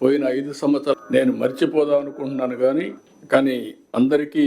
పోయిన 5 సంవత్సరాలు నేను మర్చిపోదాం అనుకుంటున్నాను కానీ అందరికీ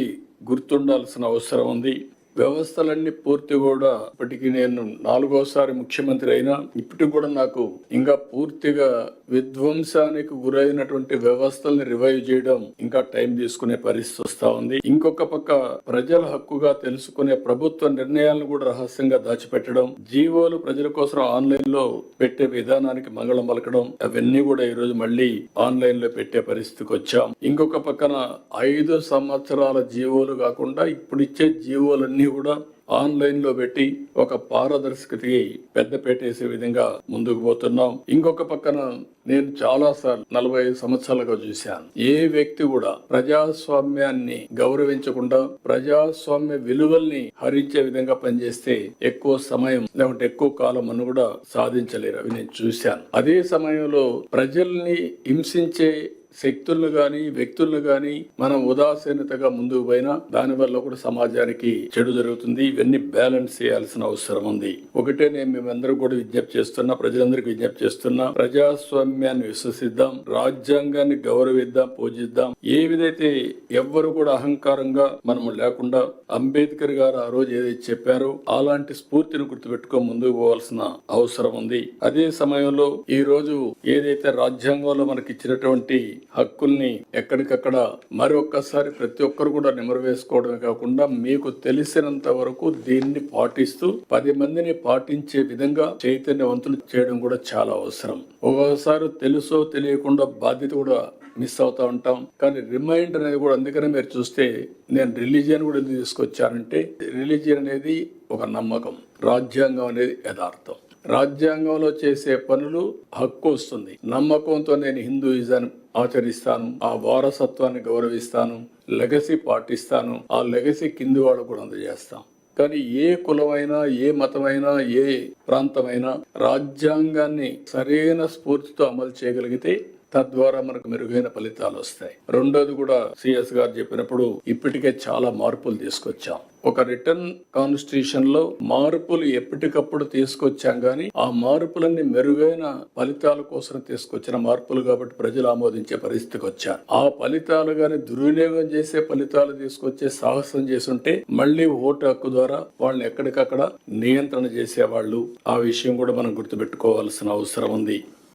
గుర్తుండాల్సిన అవసరం ఉంది. వ్యవస్థలన్నీ పూర్తి కూడా ఇప్పటికీ నేను 4వసారి ముఖ్యమంత్రి అయినా ఇప్పటికి కూడా నాకు ఇంకా పూర్తిగా విధ్వంసానికి గురైనటువంటి వ్యవస్థల్ని రివైవ్ చేయడం ఇంకా టైం తీసుకునే పరిస్థితి వస్తా ఉంది. ఇంకొక పక్క ప్రజల హక్కుగా తెలుసుకునే ప్రభుత్వ నిర్ణయాలను కూడా రహస్యంగా దాచిపెట్టడం, జీవోలు ప్రజల కోసం ఆన్లైన్ లో పెట్టే విధానానికి మంగళం పలకడం, అవన్నీ కూడా ఈ రోజు మళ్ళీ ఆన్లైన్ లో పెట్టే పరిస్థితికి వచ్చాం. ఇంకొక పక్కన 5 సంవత్సరాల జీవోలు కాకుండా ఇప్పుడు ఇచ్చే జీవోలన్నీ కూడా ఆన్లైన్ లో పెట్టి ఒక పారదర్శకతకి పెద్దపేట వేసే విధంగా ముందుకు పోతున్నాం. ఇంకొక పక్కన నేను చాలా సార్లు 45 సంవత్సరాలుగా చూశాను, ఏ వ్యక్తి కూడా ప్రజాస్వామ్యాన్ని గౌరవించకుండా ప్రజాస్వామ్య విలువల్ని హరించే విధంగా పనిచేస్తే ఎక్కువ సమయం లేకుంటే ఎక్కువ కాలం అని కూడా సాధించలేరు. అవి నేను చూశాను. అదే సమయంలో ప్రజల్ని హింసించే శక్తులను గాని వ్యక్తులను గాని మనం ఉదాసీనతగా ముందుకు పోయినా దానివల్ల కూడా సమాజానికి చెడు జరుగుతుంది. ఇవన్నీ బ్యాలెన్స్ చేయాల్సిన అవసరం ఉంది. ఒకటే నేను మేమందరూ కూడా విజ్ఞప్తి చేస్తున్నా, ప్రజలందరికీ విజ్ఞప్తి చేస్తున్నా, ప్రజాస్వామ్యాన్ని విశ్వసిద్దాం, రాజ్యాంగాన్ని గౌరవిద్దాం, పూజిద్దాం. ఏ విధైతే ఎవ్వరు కూడా అహంకారంగా మనము లేకుండా అంబేద్కర్ గారు ఆ రోజు ఏదైతే చెప్పారో అలాంటి స్ఫూర్తిని గుర్తుపెట్టుకో ముందుకు పోవాల్సిన అవసరం ఉంది. అదే సమయంలో ఈ రోజు ఏదైతే రాజ్యాంగంలో మనకి ఇచ్చినటువంటి హక్కుల్ని ఎక్కడికక్కడ మరొక్కసారి ప్రతి ఒక్కరు కూడా నెమరువేసుకోవడమే కాకుండా మీకు తెలిసినంత వరకు దీన్ని పాటిస్తూ 10 మందిని పాటించే విధంగా చైతన్యవంతులు చేయడం కూడా చాలా అవసరం. ఒక్కొక్కసారి తెలుసో తెలియకుండా బాధ్యత కూడా మిస్ అవుతా ఉంటాం. కానీ రిమైండ్ అనేది కూడా, అందుకనే మీరు చూస్తే నేను రిలీజియన్ కూడా ఎందుకు తీసుకొచ్చానంటే, రిలీజియన్ అనేది ఒక నమ్మకం, రాజ్యాంగం అనేది యథార్థం. రాజ్యాంగంలో చేసే పనులు హక్కు వస్తుంది. నమ్మకంతో నేను హిందూయిజాన్ని ఆచరిస్తాను, ఆ వారసత్వాన్ని గౌరవిస్తాను, లెగసీ పాటిస్తాను, ఆ లెగసీ కింది వాళ్ళు కూడా అందజేస్తాం. కానీ ఏ కులమైనా, ఏ మతమైనా, ఏ ప్రాంతమైనా రాజ్యాంగాన్ని సరైన స్ఫూర్తితో అమలు చేయగలిగితే తద్వారా మనకు మెరుగైన ఫలితాలు వస్తాయి. రెండోది కూడా సిఎస్ గారు చెప్పినప్పుడు ఇప్పటికే చాలా మార్పులు తీసుకొచ్చాం. ఒక రిటర్న్ కాన్స్టిట్యూషన్ లో మార్పులు ఎప్పటికప్పుడు తీసుకొచ్చాం, కానీ ఆ మార్పులన్నీ మెరుగైన ఫలితాల కోసం తీసుకొచ్చిన మార్పులు కాబట్టి ప్రజలు ఆమోదించే పరిస్థితికి వచ్చారు. ఆ ఫలితాలు గాని దుర్వినియోగం చేసే ఫలితాలు తీసుకొచ్చే సాహసం చేసుంటే మళ్ళీ ఓటు హక్కు ద్వారా వాళ్ళని ఎక్కడికక్కడ నియంత్రణ చేసేవాళ్ళు. ఆ విషయం కూడా మనం గుర్తుపెట్టుకోవాల్సిన అవసరం ఉంది.